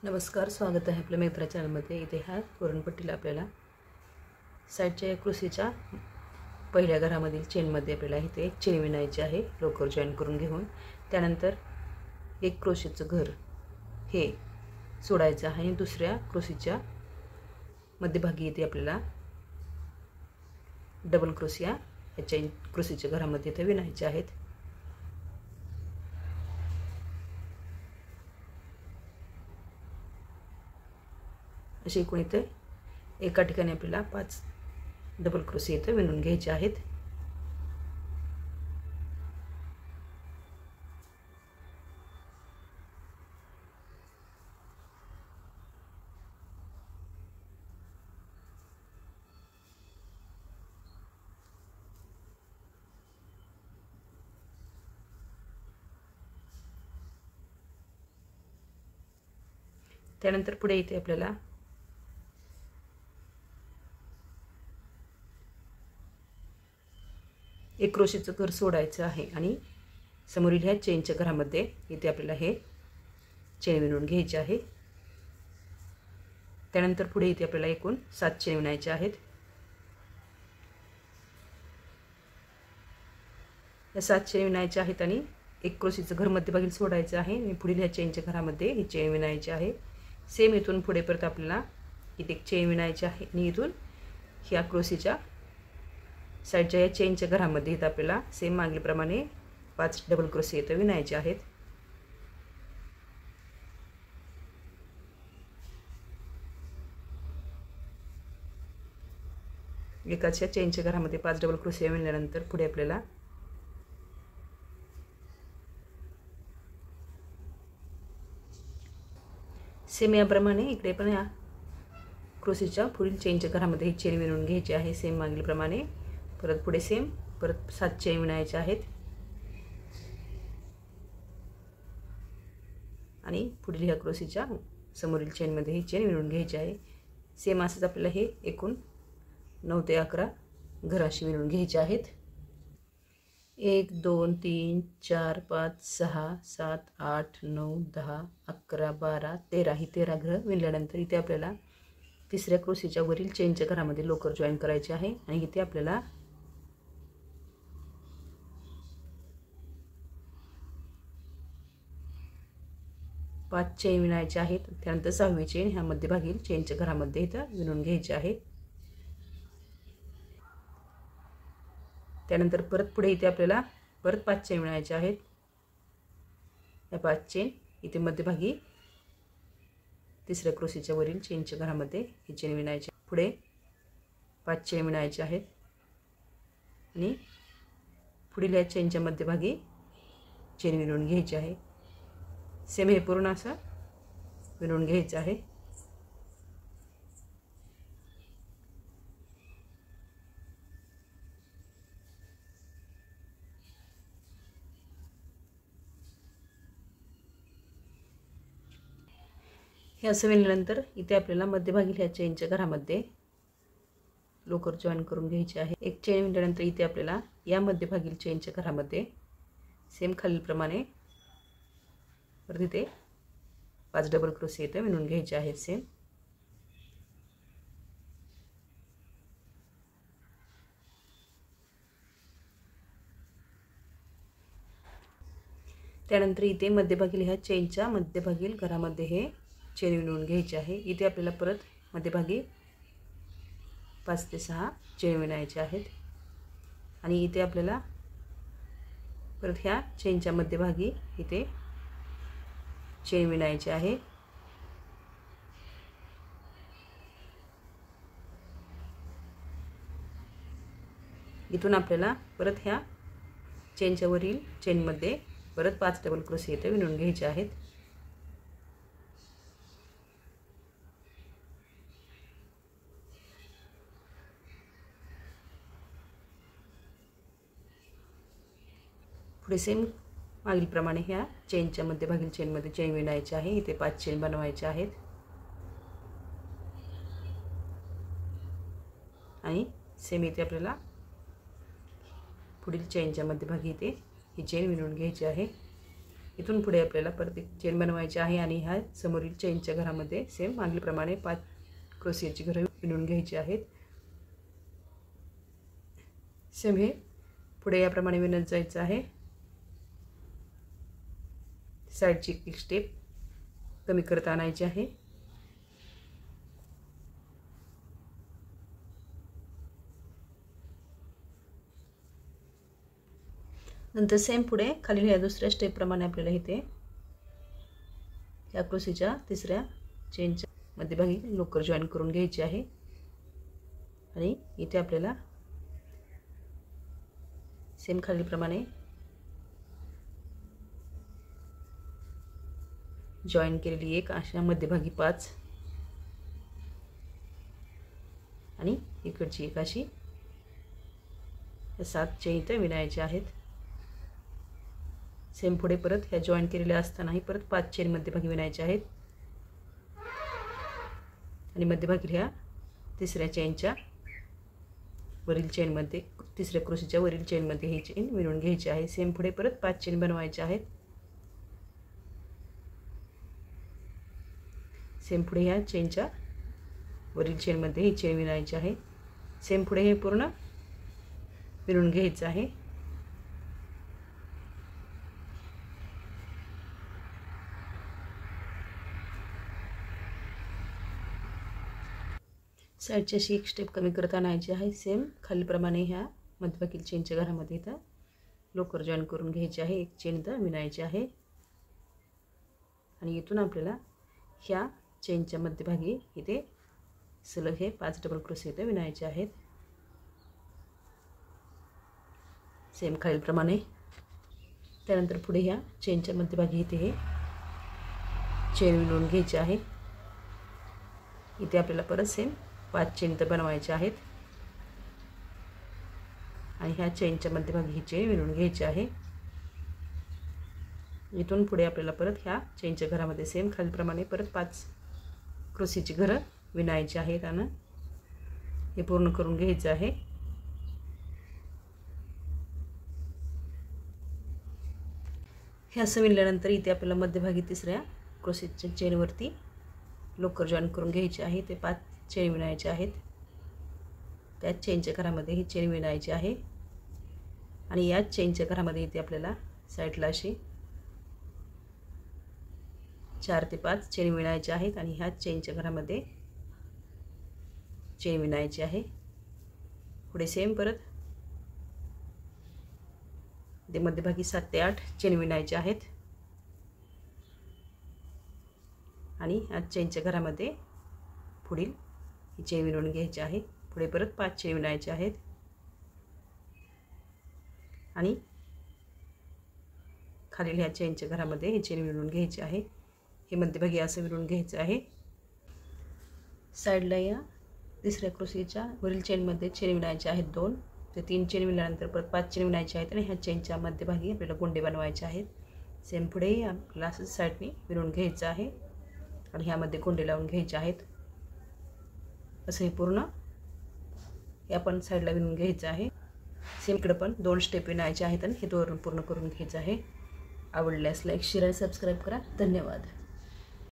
नमस्कार, स्वागत आहे आपल्या मित्रा चॅनलमध्ये। इथे ह्या तोरणपट्टीला आपल्याला साईडच्या क्रोशीच्या पहिल्या घरामधील चेनमध्ये आपल्याला इथे एक चेन विणायची आहे, लोकर जॉईन करून घेऊन। त्यानंतर एक क्रोशीचं घर हे सोडायचं आहे आणि दुसऱ्या क्रोशीच्या मध्यभागी इथे आपल्याला डबल क्रोश या चेन क्रोशीच्या घरामध्ये इथे विणायचे आहेत। असे एकूण इथे एका ठिकाणी आपल्याला 5 डबल क्रोश इथे विणून घ्यायचे आहेत। त्यानंतर पुढे इथे आपल्याला एक क्रोशीचं घर सोडायचं आहे आणि समोरील ह्या चेनच्या घरामध्ये इथे आपल्याला हे चेन विणून घ्यायचे आहे। त्यानंतर पुढे इथे आपल्याला एकूण 7 चेन विणायचे आहेत। या 7 चेन विणायचे आहेत आणि एक क्रोशीचं घर मध्यभागी सोडायचं आहे आणि पुढील ह्या चेनच्या घरामध्ये ही चेन विणायची आहे। सेम इथून पुढे परत आपल्याला इथे एक चेन विणायची आहे आणि इथून ह्या क्रोशीच्या साईडच्या या चेनच्या घरामध्ये इथे आपल्याला सेम मागीलप्रमाणे 5 डबल क्रोशे इथे विणायचे आहेत। एकाच या चेनच्या घरामध्ये 5 डबल क्रोशे विणल्यानंतर पुढे आपल्याला सेम याप्रमाणे इकडे पण या क्रोशीच्या पुढील चेनच्या घरामध्ये चेन विणून घ्यायची आहे। सेम मागीलप्रमाणे परत पुढे सेम परत 7 चेन विणायचे आहेत आणि पुढील ह्या क्रोशीच्या समोरील चेनमध्ये ही चेन विणून घ्यायची आहे। सेम असंच आपल्याला हे एकूण 9 ते 11 घराशी विणून घ्यायचे आहेत। 1 2 3 4 5 6 7 8 9 10 11 12 13 ही 13 घर विणल्यानंतर इथे आपल्याला तिसऱ्या क्रोशीच्या वरील चेनच्या घरामध्ये लोकर जॉईन करायचे आहे आणि इथे आपल्याला 5 चेन विणायचे आहेत। त्यानंतर 6वी चेन ह्या मध्यभागी चेनच्या घरामध्ये इथं विणून घ्यायची आहे। त्यानंतर परत पुढे इथे आपल्याला परत 5 चेन विणायचे आहेत। या 5 चेन इथे मध्यभागी तिसऱ्या क्रोशीच्या वरील चेनच्या घरामध्ये ही चेन विणायची। पुढे 5 चेन विणायचे आहेत आणि पुढील या चेनच्या मध्यभागी चेन विणून घ्यायची आहे। सेम हे पूर्ण असं विणून घ्यायचं आहे। हे असं विणल्यानंतर इथे आपल्याला मध्यभागी ह्या चेनच्या घरामध्ये लोकर जॉईन करून घ्यायची आहे। एक चेन विणल्यानंतर इथे आपल्याला या मध्यभागी चेनच्या घरामध्ये सेम खालीलप्रमाणे परत इथे 5 डबल क्रोशे इथे विणून घ्यायचे आहेत। सेम त्यानंतर इथे मध्यभागी ह्या चेनच्या मध्यभागी घरामध्ये हे चेन विणून घ्यायचे आहे। इथे आपल्याला परत मध्यभागी 5 ते 6 चेन विणायचे आहेत आणि इथे आपल्याला परत ह्या चेनच्या मध्यभागी इथे चेन विणायचे आहे। इथून आपल्याला परत ह्या चेनच्या वरील चेनमध्ये परत 5 डबल क्रोशे इथे विणून घ्यायचे आहेत। पुढे सेम मागीलप्रमाणे ह्या चेनच्या मध्यभागी चेनमध्ये चेन विणायचे आहे। इथे 5 चेन बनवायचे आहेत आणि सेम इथे आपल्याला पुढील चेनच्या मध्यभागी इथे ही चेन विणून घ्यायची आहे। इथून पुढे आपल्याला परत एक चेन बनवायची आहे आणि ह्या समोरील चेनच्या घरामध्ये सेम मागीलप्रमाणे 5 क्रोशियाची घरं विणून घ्यायची आहेत। सेम हे पुढे याप्रमाणे विणत जायचं आहे। साईडची एक स्टेप कमी करत आणायची आहे। नंतर सेम पुढे खाली या दुसऱ्या स्टेप प्रमाणे आपल्याला इथे या क्रोशीच्या तिसऱ्या चेनच्या मध्यभागी लोकर जॉईन करून घ्यायची आहे आणि इथे आपल्याला सेम खालीप्रमाणे जॉईन केलेली एक अशा मध्यभागी 5 आणि इकडची एक अशी 7 चेन इथे विणायच्या आहेत। सेम पुढे परत ह्या जॉईन केलेल्या असतानाही परत 5 चेन मध्यभागी विणायच्या आहेत आणि मध्यभागी ह्या तिसऱ्या चेनच्या वरील चेनमध्ये तिसऱ्या क्रोशीच्या वरील चेनमध्ये ही चेन विणून घ्यायची आहे। सेम पुढे परत 5 चेन बनवायच्या आहेत। सेम पुढे ह्या चेनच्या वरील चेनमध्ये ही चेन विणायची आहे। सेम पुढे हे पूर्ण विणून घ्यायचं आहे। साईडची अशी एक स्टेप कमी करत आणायची आहे। सेम खालीप्रमाणे ह्या मध्यभागी चेनच्या घरामध्ये इथं लोकर जॉईन करून घ्यायची आहे। एक चेन इथं विणायची आहे आणि इथून आपल्याला ह्या चेनच्या मध्यभागी इथे सलग हे 5 डबल क्रोशे इथे विणायचे आहेत। सेम खालीप्रमाणे त्यानंतर पुढे ह्या चेनच्या मध्यभागी इथे हे चेन विणून घ्यायची आहे। इथे आपल्याला परत सेम 5 चेन इथं बनवायचे आहेत आणि ह्या चेनच्या मध्यभागी ही चेन विणून घ्यायची आहे। इथून पुढे आपल्याला परत ह्या चेनच्या घरामध्ये सेम खालीप्रमाणे परत 5 क्रोशीची घरं विणायची आहेत आणि हे पूर्ण करून घ्यायचं आहे। हे असं विणल्यानंतर इथे आपल्याला मध्यभागी तिसऱ्या क्रोशीच्या चेनवरती लोकर जॉईन करून घ्यायची आहे। ते 5 चेन विणायचे आहेत। त्या चेनच्या घरामध्ये ही चेन विणायची आहे आणि या चेनच्या घरामध्ये इथे आपल्याला साईडला अशी 4 ते 5 चेन विणायचे आहेत आणि ह्या चेनच्या घरामध्ये चेन विणायची आहे। पुढे सेम परत ते मध्यभागी 7 ते 8 चेन विणायचे आहेत आणि ह्या चेनच्या घरामध्ये पुढील ही चेन विणून घ्यायची आहे। पुढे परत 5 चेन विणायचे आहेत आणि खालील ह्या चेनच्या घरामध्ये ही चेन विणून घ्यायची आहे। हे मध्यभागी असं विणून घ्यायचं आहे। साईडला या तिसऱ्या क्रोशीच्या वरील चेनमध्ये चेन विणायचे आहेत 2 ते 3 चेन विणल्यानंतर परत 5 चेन विणायचे आहेत आणि ह्या चेनच्या मध्यभागी आपल्याला गोंडे बनवायचे आहेत। सेम पुढे आपल्याला असं साईडने विणून घ्यायचं आहे आणि ह्यामध्ये गोंडे लावून घ्यायचे आहेत। असं हे पूर्ण हे आपण साईडला विणून घ्यायचं आहे। सेम इकडे पण 2 स्टेप विणायचे आहेत आणि हे दोन पूर्ण करून घ्यायचं आहे। आवडल्यास लाईक शेअर आणि सबस्क्राईब करा। धन्यवाद।